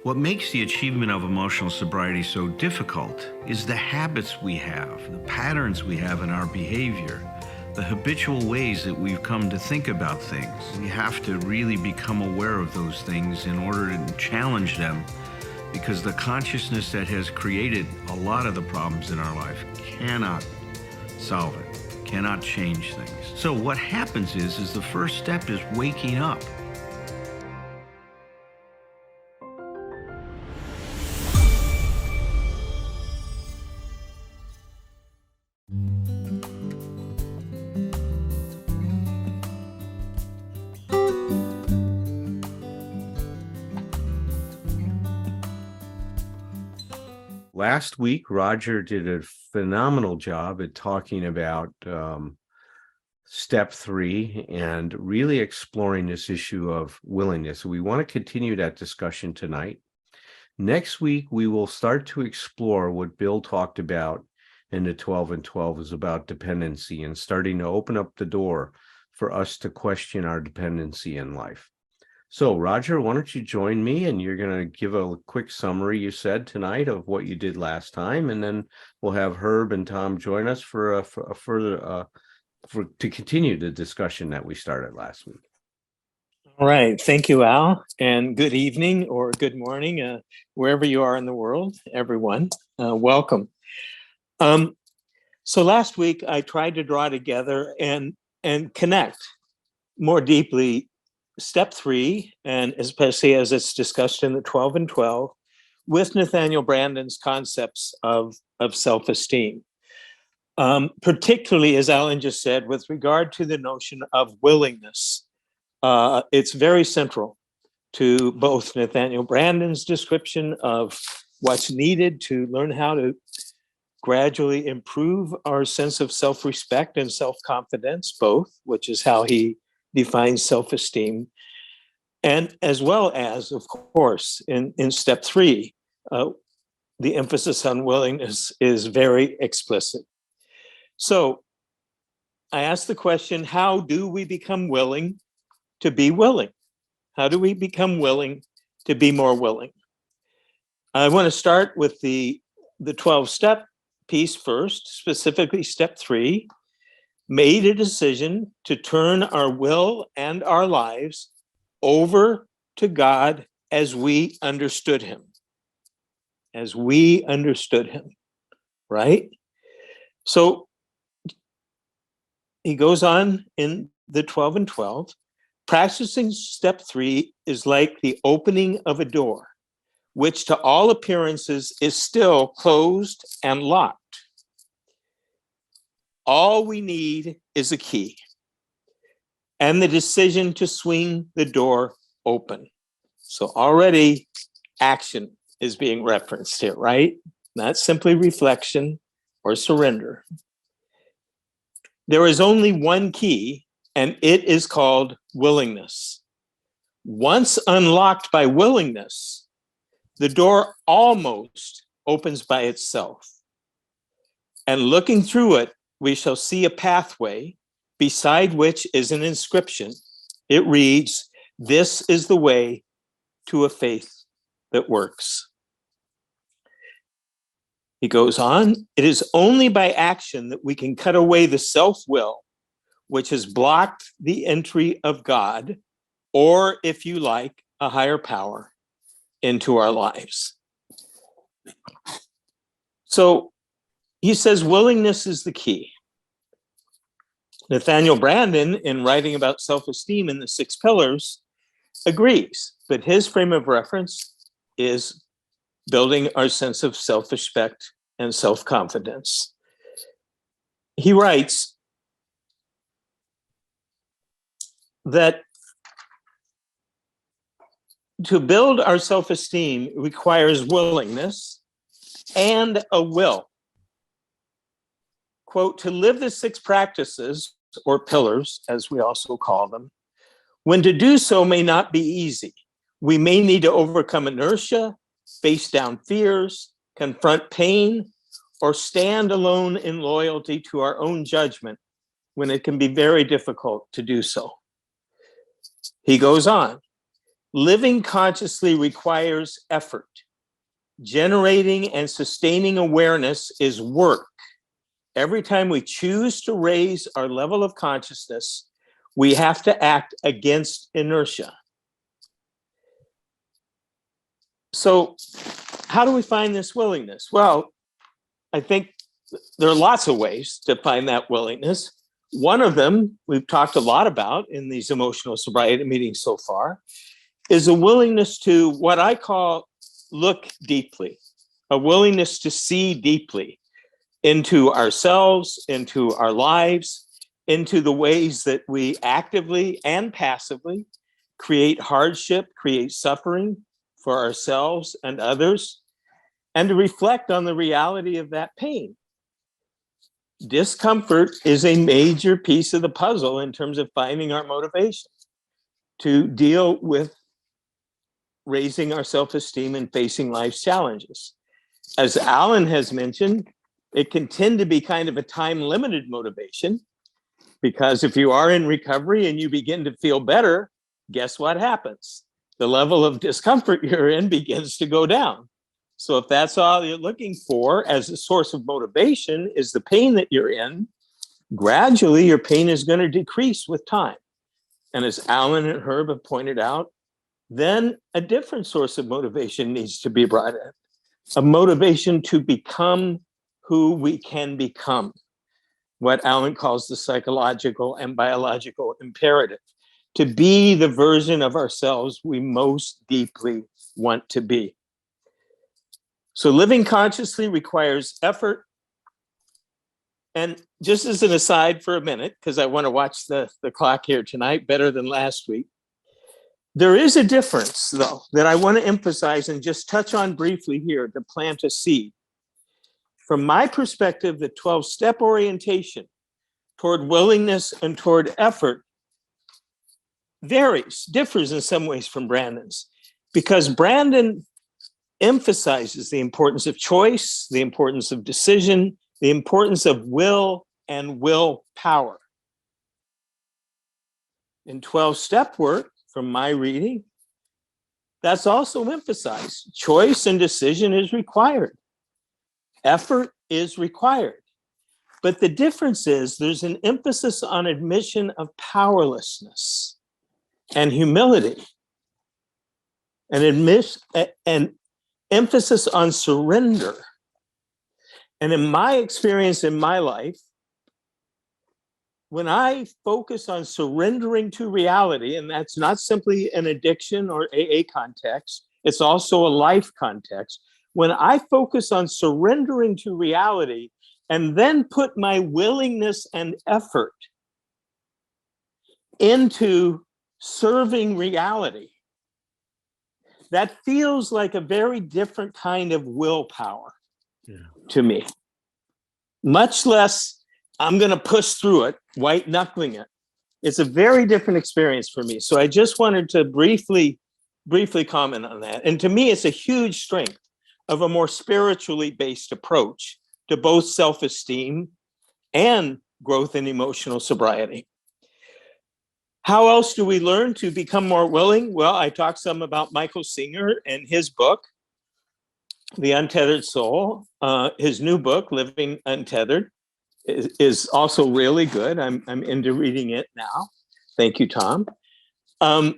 What makes the achievement of emotional sobriety so difficult is the habits we have, the patterns we have in our behavior, the habitual ways that we've come to think about things. We have to really become aware of those things in order to challenge them, because the consciousness that has created a lot of the problems in our life cannot solve it, cannot change things. So what happens is the first step is waking up. Last week, Roger did a phenomenal job at talking about step 3 and really exploring this issue of willingness. So we want to continue that discussion tonight. Next week, we will start to explore what Bill talked about in the 12 and 12 is about dependency and starting to open up the door for us to question our dependency in life. So, Roger, why don't you join me, and you're going to give a quick summary, you said, tonight of what you did last time, and then we'll have Herb and Tom join us for a further to continue the discussion that we started last week. All right. Thank you, Al, and good evening or good morning, wherever you are in the world, everyone. Welcome. So last week, I tried to draw together and connect more deeply step 3, and especially as it's discussed in the 12 and 12, with Nathaniel Branden's concepts of self-esteem. Particularly, as Alan just said, with regard to the notion of willingness. It's very central to both Nathaniel Branden's description of what's needed to learn how to gradually improve our sense of self-respect and self-confidence, both, which is how he defines self-esteem, and as well as, of course, in step 3, the emphasis on willingness is very explicit. So I asked the question, how do we become willing to be willing? How do we become willing to be more willing? I want to start with the 12-step piece first, specifically step 3, made a decision to turn our will and our lives over to God as we understood him. As we understood him, right? So he goes on in the 12 and 12, practicing step 3 is like the opening of a door, which to all appearances is still closed and locked. All we need is a key and the decision to swing the door open. So already action is being referenced here, right? Not simply reflection or surrender. There is only one key, and it is called willingness. Once unlocked by willingness, the door almost opens by itself. And looking through it, we shall see a pathway beside which is an inscription. It reads, "This is the way to a faith that works." He goes on, "It is only by action that we can cut away the self-will, which has blocked the entry of God, or if you like, a higher power, into our lives." So he says willingness is the key. Nathaniel Branden, in writing about self-esteem in the 6 pillars, agrees, but his frame of reference is building our sense of self-respect and self-confidence. He writes that to build our self-esteem requires willingness and a will. Quote, to live the 6 practices, or pillars, as we also call them, when to do so may not be easy. We may need to overcome inertia, face down fears, confront pain, or stand alone in loyalty to our own judgment when it can be very difficult to do so. He goes on, Living consciously requires effort. Generating and sustaining awareness is work. Every time we choose to raise our level of consciousness, we have to act against inertia. So, how do we find this willingness? Well, I think there are lots of ways to find that willingness. One of them we've talked a lot about in these emotional sobriety meetings so far is a willingness to what I call look deeply, a willingness to see deeply into ourselves, into our lives, into the ways that we actively and passively create hardship, create suffering for ourselves and others, and to reflect on the reality of that pain. Discomfort is a major piece of the puzzle in terms of finding our motivation to deal with raising our self-esteem and facing life's challenges. As Alan has mentioned, it can tend to be kind of a time-limited motivation, because if you are in recovery and you begin to feel better, guess what happens? The level of discomfort you're in begins to go down. So if that's all you're looking for as a source of motivation is the pain that you're in, gradually your pain is going to decrease with time. And as Alan and Herb have pointed out, then a different source of motivation needs to be brought in, a motivation to become who we can become, what Alan calls the psychological and biological imperative, to be the version of ourselves we most deeply want to be. So living consciously requires effort. And just as an aside for a minute, because I want to watch the clock here tonight better than last week, there is a difference, though, that I want to emphasize and just touch on briefly here to plant a seed. From my perspective, the 12-step orientation toward willingness and toward effort differs in some ways from Brandon's, because Brandon emphasizes the importance of choice, the importance of decision, the importance of will and willpower. In 12-step work, from my reading, that's also emphasized. Choice and decision is required. Effort is required. But the difference is there's an emphasis on admission of powerlessness and humility, and emphasis on surrender. And in my experience in my life, when I focus on surrendering to reality, and that's not simply an addiction or AA context, it's also a life context. When I focus on surrendering to reality and then put my willingness and effort into serving reality, that feels like a very different kind of willpower to me. Much less, I'm going to push through it, white knuckling it. It's a very different experience for me. So I just wanted to briefly comment on that. And to me, it's a huge strength of a more spiritually based approach to both self-esteem and growth in emotional sobriety. How else do we learn to become more willing? Well, I talked some about Michael Singer and his book, The Untethered Soul. His new book, Living Untethered, is also really good. I'm into reading it now. Thank you, Tom. But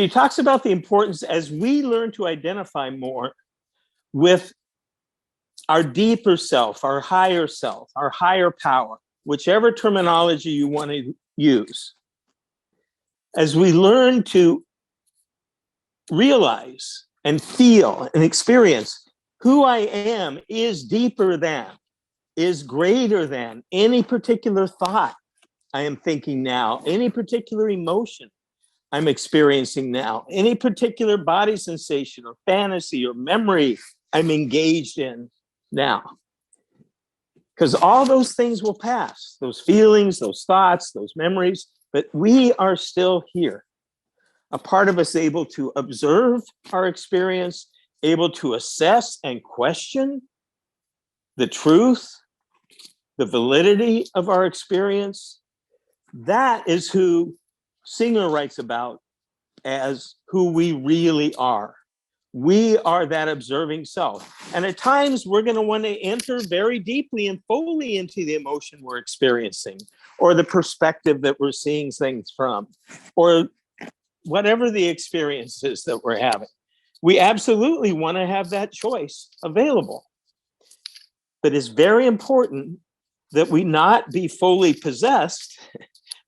he talks about the importance as we learn to identify more with our deeper self, our higher power, whichever terminology you want to use. As we learn to realize and feel and experience who I am is deeper than, is greater than any particular thought I am thinking now, any particular emotion I'm experiencing now, any particular body sensation or fantasy or memory I'm engaged in now. Because all those things will pass, those feelings, those thoughts, those memories, but we are still here. A part of us able to observe our experience, able to assess and question the truth, the validity of our experience. That is who Singer writes about as who we really are. We are that observing self. And at times we're going to want to enter very deeply and fully into the emotion we're experiencing, or the perspective that we're seeing things from, or whatever the experience is that we're having. We absolutely want to have that choice available. But it's very important that we not be fully possessed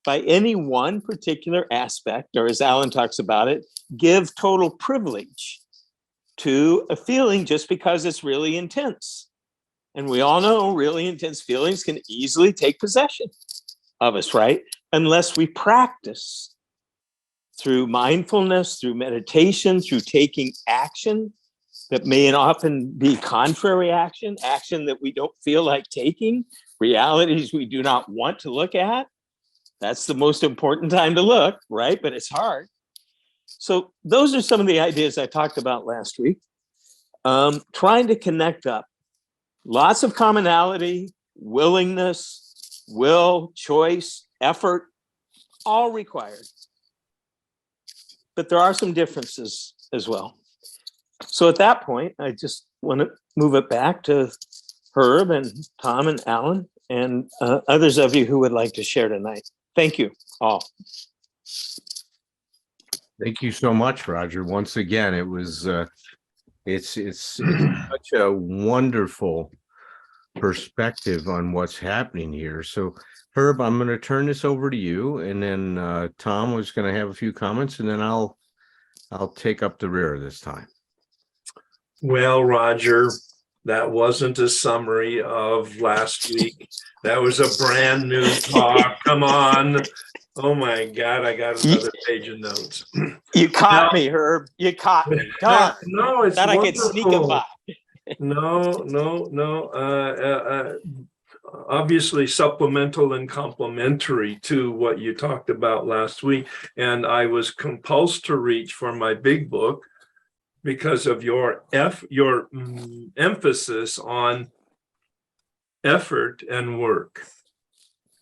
by any one particular aspect, or as Alan talks about it, give total privilege to a feeling just because it's really intense. And we all know really intense feelings can easily take possession of us, right? Unless we practice through mindfulness, through meditation, through taking action that may often be contrary action, action that we don't feel like taking, realities we do not want to look at. That's the most important time to look, right? But it's hard. So those are some of the ideas I talked about last week. Trying to connect up. Lots of commonality, willingness, will, choice, effort, all required. But there are some differences as well. So at that point, I just want to move it back to Herb and Tom and Alan and others of you who would like to share tonight. Thank you all. Thank you so much, Roger. Once again, it was it's such a wonderful perspective on what's happening here. So, Herb, I'm going to turn this over to you, and then Tom was going to have a few comments, and then I'll take up the rear this time. Well, Roger, that wasn't a summary of last week. That was a brand new talk. Come on. Oh my God, I got another page of notes. You caught me, Herb. You caught me. Darn. No, it's Thought wonderful. I could sneak it by. No. Obviously supplemental and complementary to what you talked about last week. And I was compelled to reach for my big book because of your emphasis on effort and work,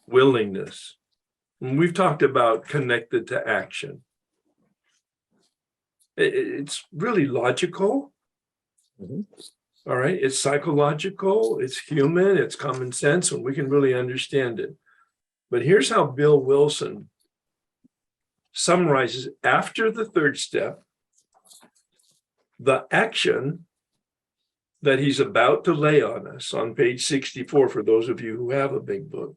willingness. And we've talked about connected to action. It's really logical. Mm-hmm. All right, it's psychological, it's human, it's common sense, and we can really understand it. But here's how Bill Wilson summarizes after the third step, the action that he's about to lay on us on page 64, for those of you who have a big book.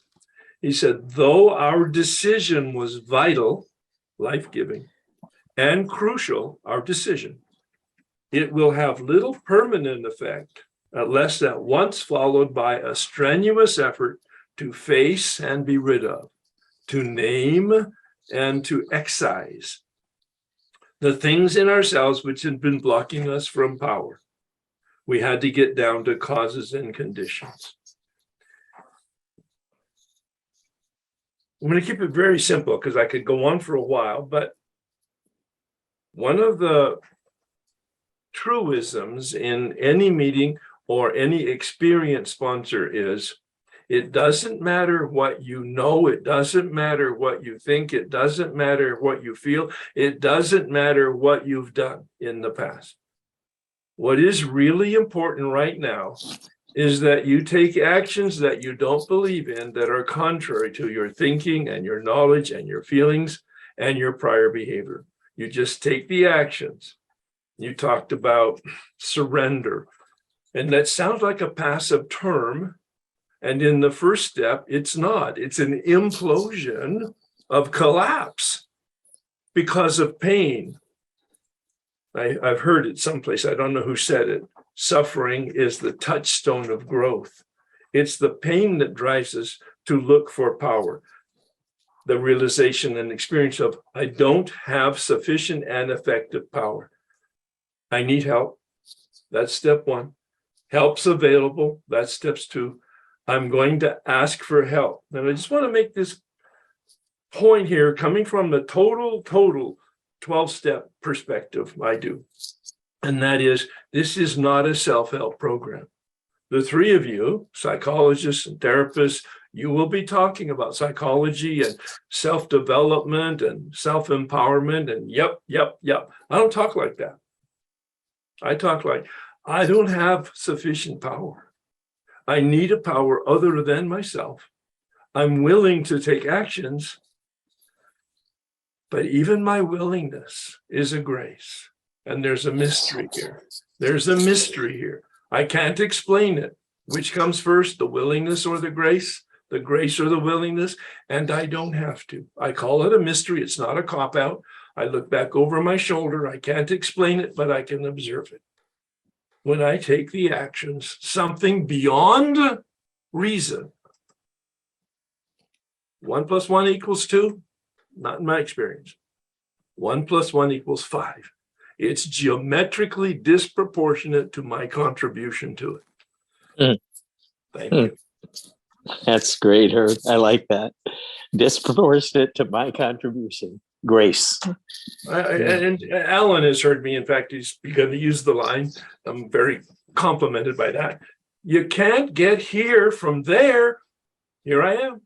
He said, though our decision was vital, life-giving, and crucial, our decision, it will have little permanent effect unless at once followed by a strenuous effort to face and be rid of, to name and to excise the things in ourselves which had been blocking us from power. We had to get down to causes and conditions. I'm going to keep it very simple because I could go on for a while, but one of the truisms in any meeting or any experience sponsor is, it doesn't matter what you know, it doesn't matter what you think, it doesn't matter what you feel, it doesn't matter what you've done in the past. What is really important right now is that you take actions that you don't believe in, that are contrary to your thinking and your knowledge and your feelings and your prior behavior. You just take the actions. You talked about surrender, and that sounds like a passive term. And in the first step, it's not. It's an implosion of collapse because of pain. I've heard it someplace, I don't know who said it. Suffering is the touchstone of growth. It's the pain that drives us to look for power. The realization and experience of, I don't have sufficient and effective power. I need help. That's step one. Help's available. That's steps two. I'm going to ask for help. And I just want to make this point here, coming from the total 12-step perspective, I do. And that is, this is not a self-help program. The three of you, psychologists and therapists, You will be talking about psychology and self-development and self-empowerment and yep. I don't talk like that. I talk like, I don't have sufficient power. I need a power other than myself. I'm willing to take actions, but even my willingness is a grace. And there's a mystery here. There's a mystery here. I can't explain it. Which comes first, the willingness or the grace or the willingness? And I don't have to. I call it a mystery. It's not a cop-out. I look back over my shoulder. I can't explain it, but I can observe it. When I take the actions, something beyond reason. 1 + 1 = 2, not in my experience. 1 + 1 = 5. It's geometrically disproportionate to my contribution to it. Thank you. That's great, Herb. I like that. Disproportionate to my contribution. Grace. And Alan has heard me. In fact, he's begun to use the line. I'm very complimented by that. You can't get here from there. Here I am.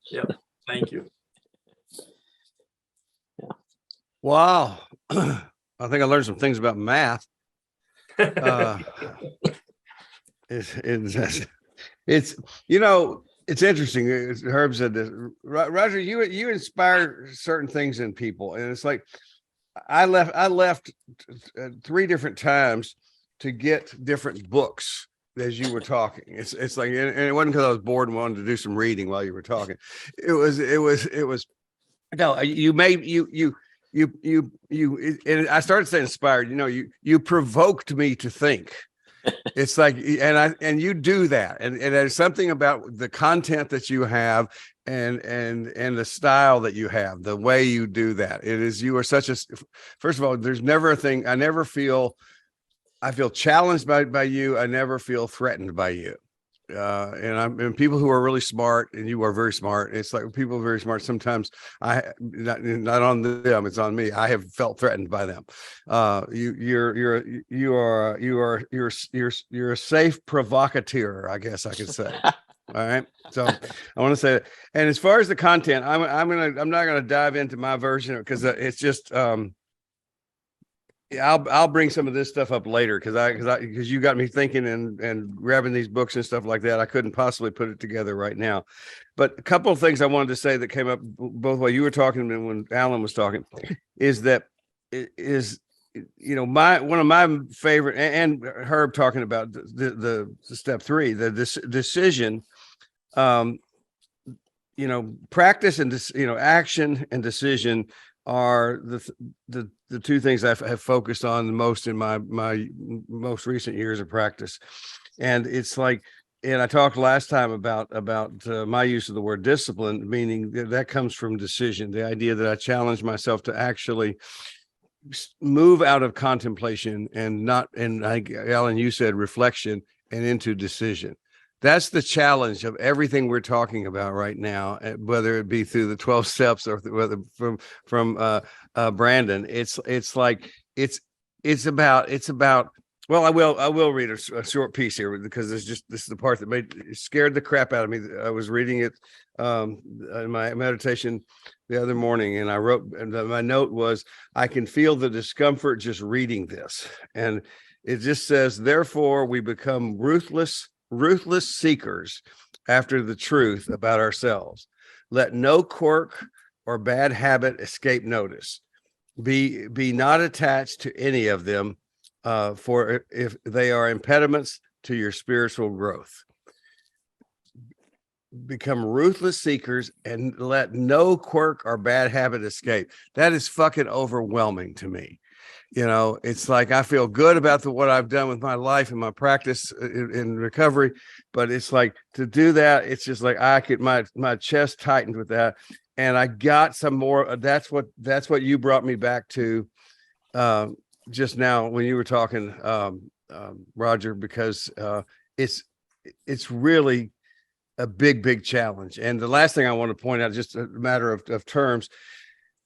Yeah. Thank you. Wow. I think I learned some things about math. It's it's interesting. Herb said this. Roger, you inspire certain things in people, and it's like I left 3 different times to get different books as you were talking. It's like, and it wasn't because I was bored and wanted to do some reading while you were talking. It was. No, and I started saying inspired. You provoked me to think. It's like, and you do that, and there's something about the content that you have, and the style that you have, the way you do that. You are such a. First of all, there's never a thing. I feel challenged by you. I never feel threatened by you. And people who are really smart, and you are very smart. It's like people are very smart. Sometimes not on them, it's on me. I have felt threatened by them. You're a safe provocateur, I guess I could say. All right. So I want to say that. And as far as the content, I'm not gonna dive into my version because it's just I'll bring some of this stuff up later because you got me thinking and grabbing these books and stuff like that. I couldn't possibly put it together right now. But a couple of things I wanted to say that came up both while you were talking and when Alan was talking is that one of my favorite, and Herb talking about the step 3, the decision, practice and action and decision are the 2 things I have focused on the most in my most recent years of practice. And it's like, and I talked last time about my use of the word discipline, meaning that comes from decision, the idea that I challenge myself to actually move out of contemplation and Alan, you said reflection, and into decision. That's the challenge of everything we're talking about right now, whether it be through the 12 steps or whether from Brandon. It's about. Well, I will read a short piece here because this is the part that scared the crap out of me. I was reading it in my meditation the other morning, and I wrote, and my note was, I can feel the discomfort just reading this, and it just says, therefore we become ruthless seekers after the truth about ourselves. Let no quirk or bad habit escape notice. Be not attached to any of them, for if they are impediments to your spiritual growth. Become ruthless seekers and let no quirk or bad habit escape. That is fucking overwhelming to me. It's like I feel good about what I've done with my life and my practice in recovery, but it's like to do that, it's just like my chest tightened with that, and I got some more. That's what you brought me back to just now when you were talking, Roger, because it's really a big challenge. And the last thing I want to point out, just a matter of terms.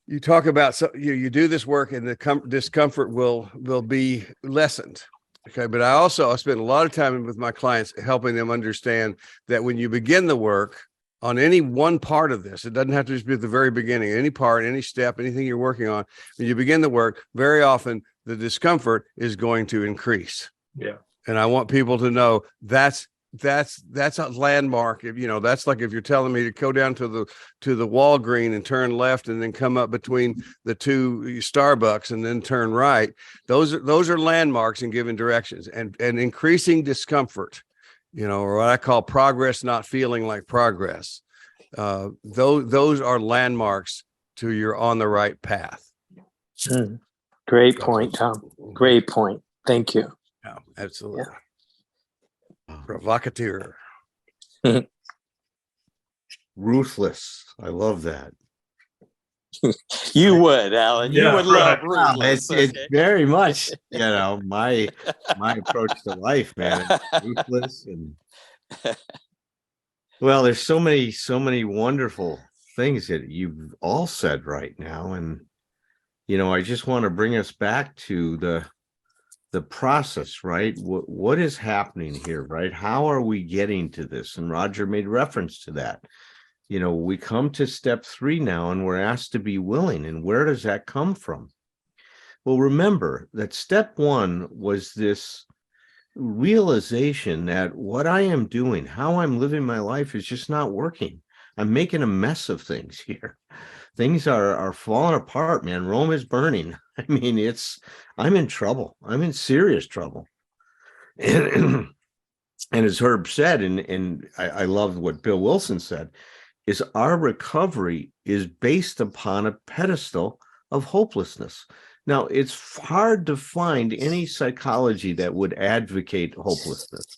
You talk about you do this work and the discomfort will be lessened. Okay. But I spend a lot of time with my clients helping them understand that when you begin the work on any one part of this, it doesn't have to just be at the very beginning, any part, any step, anything you're working on. When you begin the work, very often the discomfort is going to increase. Yeah. And I want people to know that's a landmark. If you know, that's like if you're telling me to go down to the Walgreen and turn left and then come up between the two Starbucks and then turn right. Those are landmarks in giving directions, and increasing discomfort, you know, or what I call progress not feeling like progress. Those are landmarks to you're on the right path. Great point, Tom. Great point. Thank you. Yeah, absolutely. Provocateur. Ruthless. I love that. You would, Alan. You Yeah, would love right. ruthless. It's Okay? very much, you know, my approach to life, man. Ruthless and well, there's so many wonderful things that you've all said right now. And, you know, I just want to bring us back to the process, right? What is happening here, right? How are we getting to this? And Roger made reference to that. You know, we come to step 3 now and we're asked to be willing. And where does that come from? Well, remember that step 1 was this realization that what I am doing, how I'm living my life is just not working. I'm making a mess of things here. Things are falling apart, man. Rome is burning. I mean, I'm in trouble. I'm in serious trouble. And as Herb said, and I love what Bill Wilson said, is our recovery is based upon a pedestal of hopelessness. Now, it's hard to find any psychology that would advocate hopelessness.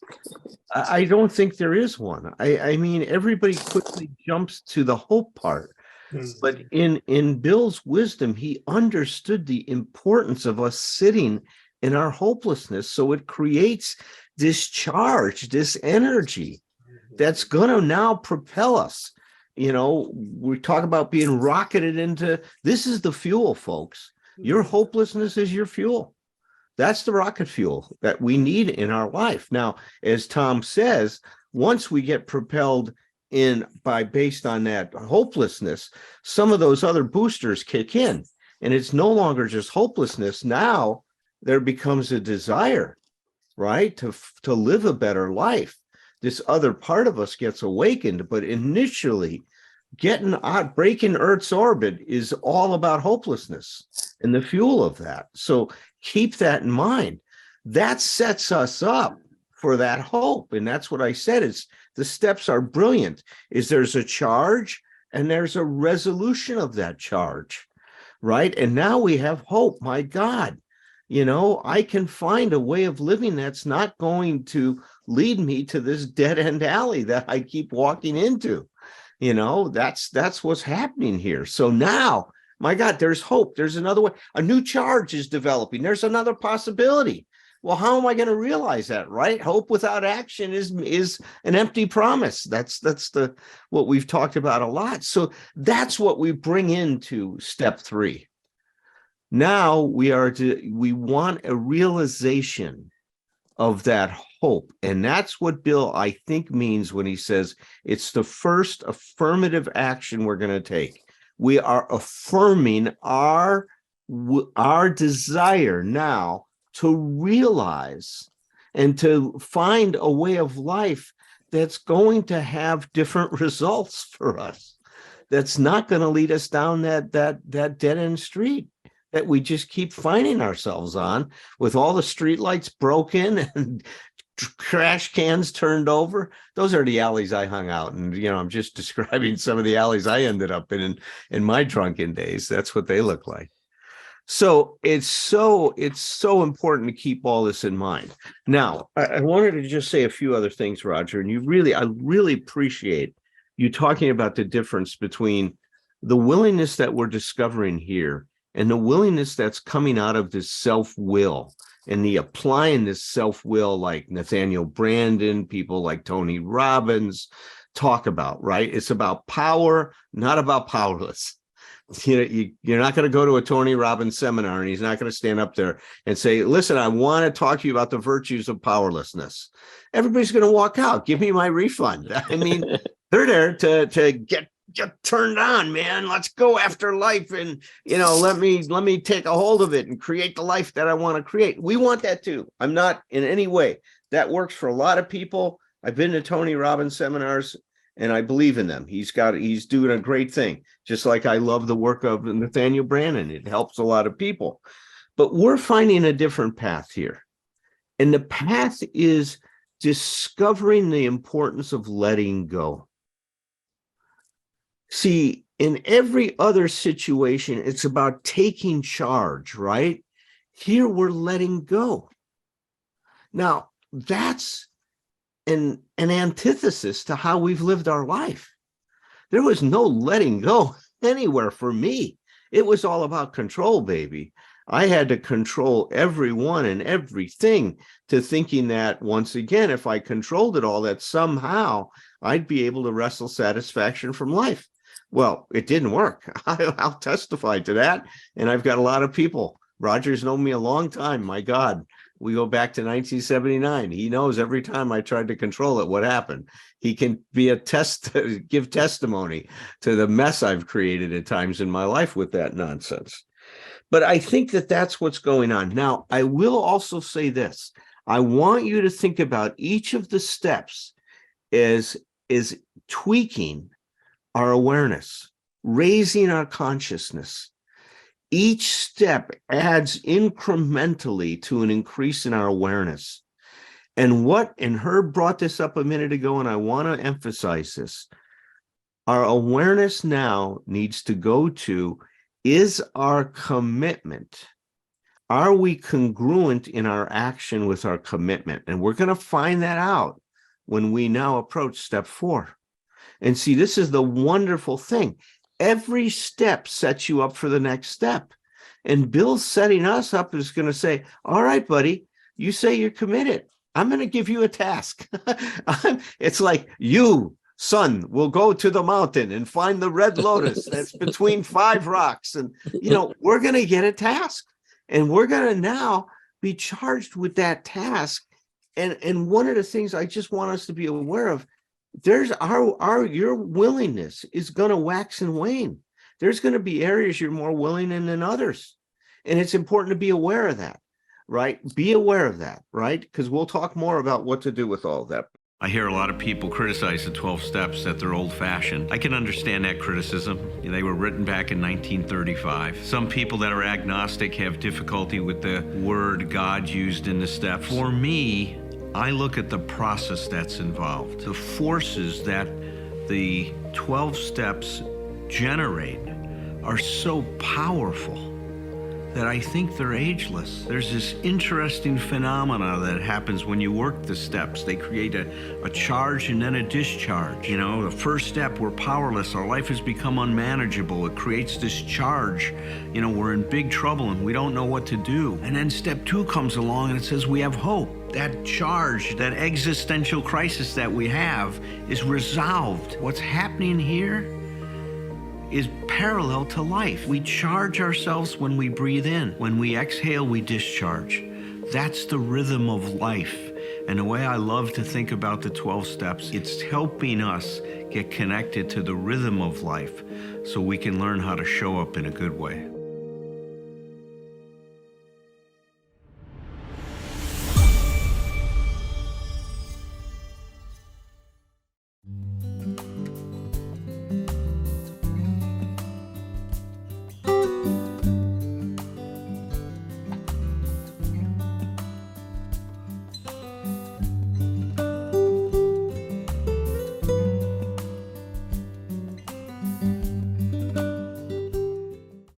I don't think there is one. I mean, everybody quickly jumps to the hope part. But in Bill's wisdom, he understood the importance of us sitting in our hopelessness. So it creates this charge, this energy that's going to now propel us. You know, we talk about being rocketed into, this is the fuel, folks. Your hopelessness is your fuel. That's the rocket fuel that we need in our life. Now, as Tom says, once we get propelled based on that hopelessness, some of those other boosters kick in, and it's no longer just hopelessness. Now there becomes a desire, right, to live a better life. This other part of us gets awakened, but initially breaking Earth's orbit is all about hopelessness and the fuel of that. So keep that in mind. That sets us up for that hope. And that's what I said, is the steps are brilliant, is there's a charge and there's a resolution of that charge, right? And now we have hope. My God, you know, I can find a way of living that's not going to lead me to this dead end alley that I keep walking into. You know, that's what's happening here. So now, my God, there's hope. There's another way. A new charge is developing. There's another possibility. Well, how am I going to realize that, right? Hope without action is an empty promise. That's what we've talked about a lot. So that's what we bring into step 3. Now we want a realization of that hope. And that's what Bill, I think, means when he says it's the first affirmative action we're going to take. We are affirming our desire now to realize and to find a way of life that's going to have different results for us. That's not going to lead us down that dead end street that we just keep finding ourselves on, with all the streetlights broken and trash cans turned over. Those are the alleys I hung out in. You know, I'm just describing some of the alleys I ended up in my drunken days. That's what they look like. So it's so important to keep all this in mind. Now, I wanted to just say a few other things, Roger, and I really appreciate you talking about the difference between the willingness that we're discovering here and the willingness that's coming out of this self-will, and the applying this self-will like Nathaniel Branden, people like Tony Robbins talk about, right? It's about power, not about powerless. You're not going to go to a Tony Robbins seminar and he's not going to stand up there and say, listen, I want to talk to you about the virtues of powerlessness. Everybody's going to walk out. Give me my refund. I mean, they're there to get turned on, man. Let's go after life. And, let me take a hold of it and create the life that I want to create. We want that too. I'm not in any way. That works for a lot of people. I've been to Tony Robbins seminars and I believe in them. He's doing a great thing. Just like I love the work of Nathaniel Brandon. It helps a lot of people. But we're finding a different path here. And the path is discovering the importance of letting go. See, in every other situation, it's about taking charge, right? Here we're letting go. Now, that's an antithesis to how we've lived our life. There was no letting go anywhere for me. It was all about control, baby. I had to control everyone and everything, to thinking that, once again, if I controlled it all, that somehow I'd be able to wrestle satisfaction from life. Well, it didn't work. I'll testify to that. And I've got a lot of people. Roger's known me a long time. My God, we go back to 1979. He knows every time I tried to control it, what happened. He can be give testimony to the mess I've created at times in my life with that nonsense. But I think that that's what's going on. Now, I will also say this. I want you to think about each of the steps as tweaking our awareness, raising our consciousness. Each step adds incrementally to an increase in our awareness. And Herb brought this up a minute ago, and I want to emphasize this. Our awareness now needs to go to, is our commitment, are we congruent in our action with our commitment? And we're going to find that out when we now approach step 4. And see, this is the wonderful thing. Every step sets you up for the next step. And Bill's setting us up is going to say, all right, buddy, you say you're committed. I'm going to give you a task. It's like, you, son, will go to the mountain and find the red lotus that's between 5 rocks. And, we're going to get a task. And we're going to now be charged with that task. And one of the things I just want us to be aware of, there's your willingness is going to wax and wane. There's going to be areas you're more willing in than others. And it's important to be aware of that, right? Be aware of that, right? Because we'll talk more about what to do with all of that. I hear a lot of people criticize the 12 steps, that they're old-fashioned. I can understand that criticism. They were written back in 1935. Some people that are agnostic have difficulty with the word God used in the steps. For me, I look at the process that's involved. The forces that the 12 steps generate are so powerful that I think they're ageless. There's this interesting phenomena that happens when you work the steps. They create a charge and then a discharge. The first step, we're powerless. Our life has become unmanageable. It creates this charge. We're in big trouble and we don't know what to do. And then step 2 comes along and it says we have hope. That charge, that existential crisis that we have is resolved. What's happening here is parallel to life. We charge ourselves when we breathe in. When we exhale, we discharge. That's the rhythm of life. And the way I love to think about the 12 steps, it's helping us get connected to the rhythm of life so we can learn how to show up in a good way.